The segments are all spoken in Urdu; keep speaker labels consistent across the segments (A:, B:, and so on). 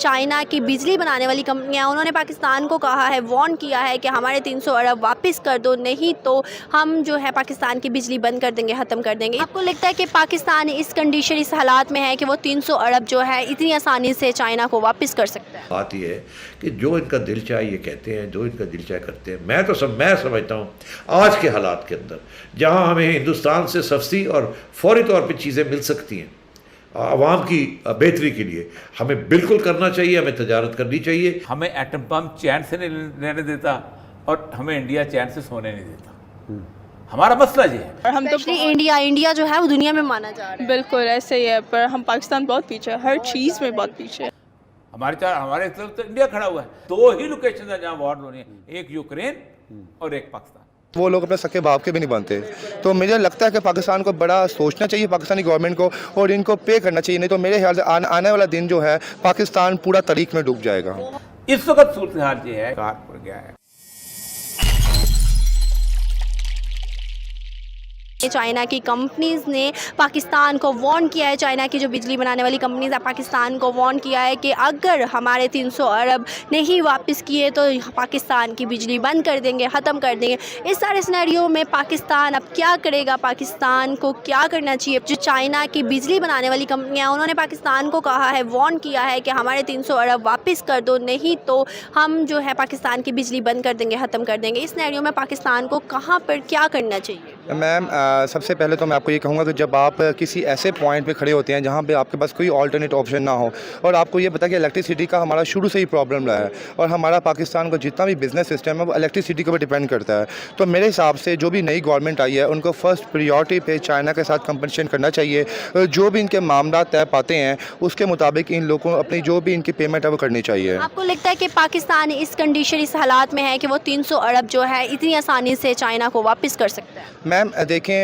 A: چائنا کی بجلی بنانے والی کمپنیاں انہوں نے پاکستان کو کہا ہے، وارن کیا ہے کہ ہمارے 300 ارب واپس کر دو، نہیں تو ہم جو ہے پاکستان کی بجلی بند کر دیں گے، ختم کر دیں گے۔ آپ کو لگتا ہے کہ پاکستان اس کنڈیشن، اس حالات میں ہے کہ وہ 300 ارب جو ہے اتنی آسانی سے چائنا کو واپس کر سکتا ہے؟
B: بات یہ ہے کہ جو ان کا دل چاہے یہ کہتے ہیں، جو ان کا دل چاہے کرتے ہیں۔ میں سمجھتا ہوں آج کے حالات کے اندر جہاں ہمیں ہندوستان سے سستی اور فوری طور پہ چیزیں مل سکتی ہیں عوام کی بہتری کے لیے، ہمیں بالکل کرنا چاہیے، ہمیں تجارت کرنی چاہیے۔
C: ہمیں ایٹم بم چین سے نہیں لینے دیتا اور ہمیں انڈیا چین سے سونے نہیں دیتا، ہمارا مسئلہ یہ ہے۔
D: اور ہم تو
A: انڈیا جو ہے وہ دنیا میں مانا جا رہا ہے۔
D: بالکل ایسے ہی ہے، پر ہم پاکستان بہت پیچھے ہے، ہر چیز میں بہت پیچھے ہے۔
C: ہمارے طرف تو انڈیا کھڑا ہوا ہے، دو ہی لوکیشن ہیں جہاں وار ہونی ہے، ایک یوکرین اور ایک پاکستان۔
E: وہ لوگ اپنے سکے باپ کے بھی نہیں بنتے، تو مجھے لگتا ہے کہ پاکستان کو بڑا سوچنا چاہیے، پاکستانی گورنمنٹ کو، اور ان کو پے کرنا چاہیے، نہیں تو میرے خیال سے آنے والا دن جو ہے پاکستان پورا طریق میں ڈوب جائے گا۔
C: اس وقت صورتحال یہ ہے، کار پڑ گیا ہے۔
A: چائنا کی کمپنیز نے پاکستان کو وارن کیا ہے، چائنا کی جو بجلی بنانے والی کمپنیز ہیں پاکستان کو وارن کیا ہے کہ اگر ہمارے 300 ارب نہیں واپس کیے تو پاکستان کی بجلی بند کر دیں گے، ختم کر دیں گے۔ اس سارے سینیریو میں پاکستان اب کیا کرے گا؟ پاکستان کو کیا کرنا چاہیے؟ جو چائنا کی بجلی بنانے والی کمپنیاں انہوں نے پاکستان کو کہا ہے، وارن کیا ہے کہ ہمارے 300 ارب واپس کر دو، نہیں تو ہم جو ہے پاکستان کی بجلی بند کر دیں گے، ختم کر دیں گے۔ اس سینیریو میں پاکستان کو کہاں پر کیا کرنا چاہیے؟
E: میم سب سے پہلے تو میں آپ کو یہ کہوں گا کہ جب آپ کسی ایسے پوائنٹ پہ کھڑے ہوتے ہیں جہاں پہ آپ کے پاس کوئی آلٹرنیٹ آپشن نہ ہو، اور آپ کو یہ پتا کہ الیکٹریسٹی کا ہمارا شروع سے ہی پرابلم رہا ہے، اور ہمارا پاکستان کا جتنا بھی بزنس سسٹم ہے وہ الیکٹریسٹی کے اوپر ڈیپینڈ کرتا ہے، تو میرے حساب سے جو بھی نئی گورنمنٹ آئی ہے ان کو فرسٹ پریورٹی پہ چائنا کے ساتھ کمپٹیشن کرنا چاہیے، جو بھی ان کے معاملات طے پاتے ہیں اس کے مطابق ان لوگوں کو اپنی جو بھی ان کی پیمنٹ ہے وہ کرنی چاہیے۔
A: آپ کو لگتا ہے کہ پاکستان اس کنڈیشن، اس حالات میں ہے کہ وہ 300 ارب جو ہے اتنی آسانی سے چائنا کو واپس کر سکتا ہے؟
E: میم دیکھیں،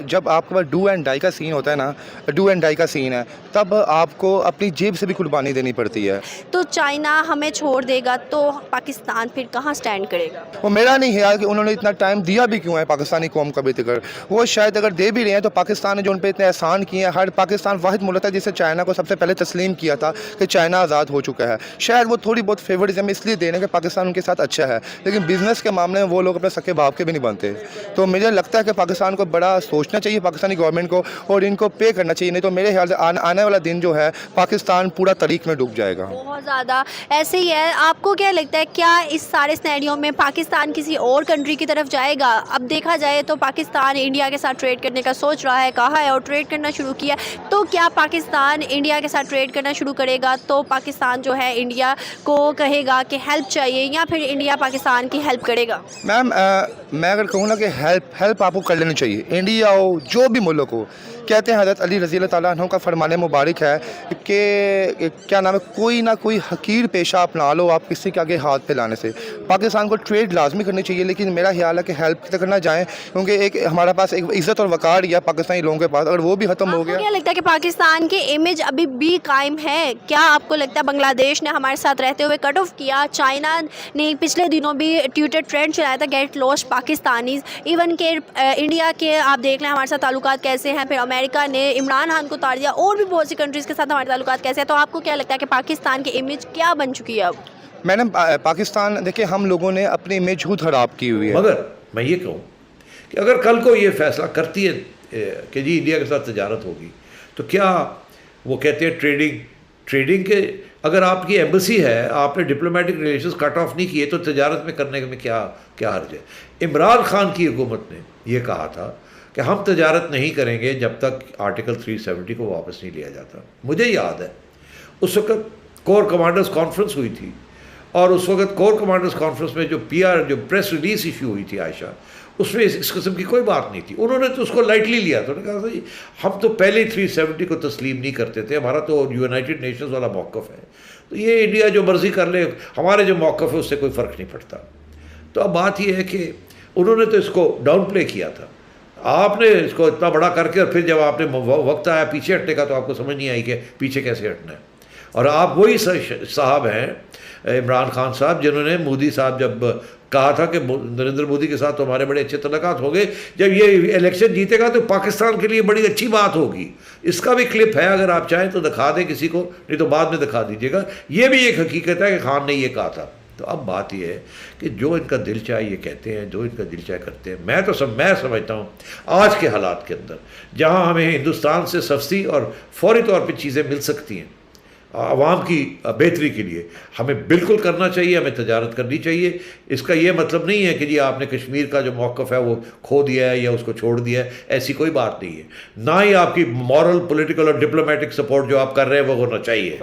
E: جب آپ کے پاس ڈو اینڈ ڈائی کا سین ہوتا ہے نا، ڈو اینڈ ڈائی کا سین ہے، تب آپ کو اپنی جیب سے بھی قربانی دینی پڑتی ہے۔
A: تو چائنا ہمیں چھوڑ دے گا تو پاکستان پھر کہاں سٹینڈ کرے گا؟
E: وہ میرا نہیں خیال کہ انہوں نے اتنا ٹائم دیا بھی کیوں ہے پاکستانی قوم کا بھی تک، وہ شاید اگر دے بھی رہے ہیں تو پاکستان نے جو ان پہ اتنے احسان کیے ہیں، ہر پاکستان واحد ملک ہے جسے چائنا کو سب سے پہلے تسلیم کیا تھا کہ چائنا آزاد ہو چکا ہے، شاید وہ تھوڑی بہت فیورزم اس لیے دے رہے ہیں کہ پاکستان ان کے ساتھ اچھا ہے، لیکن بزنس کے معاملے میں وہ لوگ اپنے سکے باپ کے بھی نہیں بنتے، تو مجھے لگتا ہے کہ پاکستان کو بڑا سوچنا چاہیے پاکستانی گورنمنٹ کو، اور ان کو پے کرنا چاہیے، نہیں تو میرے خیال سے آنے والا دن جو ہے پاکستان پورا طریق میں ڈوب جائے گا۔
A: بہت زیادہ ایسے ہی ہے۔ آپ کو کیا لگتا ہے، کیا اس سارے سینیریو میں پاکستان کسی اور کنٹری کی طرف جائے گا؟ اب دیکھا جائے تو پاکستان انڈیا کے ساتھ ٹریڈ کرنے کا سوچ رہا ہے، کہا ہے اور ٹریڈ کرنا شروع کیا، تو کیا پاکستان انڈیا کے ساتھ ٹریڈ کرنا شروع کرے گا تو پاکستان جو ہے انڈیا کو کہے گا کہ ہیلپ چاہیے، یا پھر انڈیا پاکستان کی ہیلپ کرے گا؟
E: میم میں اگر کہوں نا کہ ہیلپ آپ کو کر لینی چاہیے، انڈیا ہو جو بھی ملک ہو، کہتے ہیں حضرت علی رضی اللہ تعالیٰ عنہ کا فرمان مبارک ہے کہ کیا نام ہے، کوئی نہ کوئی حقیر پیشہ اپنا لو آپ کسی کے آگے ہاتھ پھیلانے سے۔ پاکستان کو ٹریڈ لازمی کرنی چاہیے، لیکن میرا خیال ہے کہ ہیلپ تک نہ جائیں، کیونکہ ایک ہمارے پاس ایک عزت اور وقار یا پاکستانی لوگوں کے پاس، اگر وہ بھی ختم ہو گیا۔
A: آپ کو کیا لگتا ہے کہ پاکستان کی امیج ابھی بھی قائم ہے؟ کیا آپ کو لگتا ہے بنگلہ دیش نے ہمارے ساتھ رہتے ہوئے کٹ آف کیا؟ چائنا نے پچھلے دنوں بھی ٹویٹر ٹرینڈ چلایا تھا، گیٹ لوسٹ پاکستانیز، ایون کہ انڈیا کے آپ دیکھ لیں ہمارے ساتھ تعلقات کیسے ہیں، پھر امریکہ نے عمران خان کو اتار دیا، اور بھی بہت سی کنٹریز کے ساتھ ہمارے تعلقات کیسے ہیں، تو آپ کو کیا لگتا ہے کہ پاکستان کی امیج کیا بن چکی ہے اب؟
E: میڈم پاکستان دیکھیں، ہم لوگوں نے اپنی امیج خود خراب کی ہوئی ہے۔
B: مگر میں یہ کہوں کہ اگر کل کو یہ فیصلہ کرتی ہے کہ جی انڈیا کے ساتھ تجارت ہوگی، تو کیا وہ کہتے ہیں ٹریڈنگ کے، اگر آپ کی ایمبیسی ہے، آپ نے ڈپلومیٹک ریلیشنز کٹ آف نہیں کیے، تو تجارت میں کرنے میں کیا حرج ہے؟ عمران خان کی حکومت نے یہ کہا تھا کہ ہم تجارت نہیں کریں گے جب تک آرٹیکل 370 کو واپس نہیں لیا جاتا۔ مجھے یاد ہے اس وقت کور کمانڈرز کانفرنس ہوئی تھی، اور اس وقت کور کمانڈرز کانفرنس میں جو پریس ریلیز ایشو ہوئی تھی عائشہ، اس میں اس قسم کی کوئی بات نہیں تھی، انہوں نے تو اس کو لائٹلی لیا، تو انہوں نے کہا جی ہم تو پہلے ہی 370 کو تسلیم نہیں کرتے تھے، ہمارا تو یونائٹڈ نیشنز والا موقف ہے، تو یہ انڈیا جو مرضی کر لے، ہمارے جو موقف ہے اس سے کوئی فرق نہیں پڑتا۔ تو اب بات یہ ہے کہ انہوں نے تو اس کو ڈاؤن پلے کیا تھا، آپ نے اس کو اتنا بڑا کر کے، اور پھر جب آپ نے وقت آیا پیچھے ہٹنے کا تو آپ کو سمجھ نہیں آئی کہ پیچھے کیسے ہٹنا ہے۔ اور آپ وہی صاحب ہیں عمران خان صاحب، جنہوں نے مودی صاحب جب کہا تھا کہ نریندر مودی کے ساتھ تو ہمارے بڑے اچھے تعلقات ہوں گے، جب یہ الیکشن جیتے گا تو پاکستان کے لیے بڑی اچھی بات ہوگی. اس کا بھی کلپ ہے، اگر آپ چاہیں تو دکھا دیں کسی کو، نہیں تو بعد میں دکھا دیجیے گا. یہ بھی ایک حقیقت ہے کہ خان نے یہ کہا تھا. تو اب بات یہ ہے کہ جو ان کا دل چاہے یہ کہتے ہیں، جو ان کا دل چاہے کرتے ہیں. میں سمجھتا ہوں آج کے حالات کے اندر جہاں ہمیں ہندوستان سے سستی اور فوری طور پہ چیزیں مل سکتی ہیں عوام کی بہتری کے لیے، ہمیں بالکل کرنا چاہیے، ہمیں تجارت کرنی چاہیے. اس کا یہ مطلب نہیں ہے کہ جی آپ نے کشمیر کا جو موقف ہے وہ کھو دیا ہے یا اس کو چھوڑ دیا ہے، ایسی کوئی بات نہیں ہے. نہ ہی آپ کی مورل، پولیٹیکل اور ڈپلومیٹک سپورٹ جو آپ کر رہے ہیں وہ ہونا چاہیے.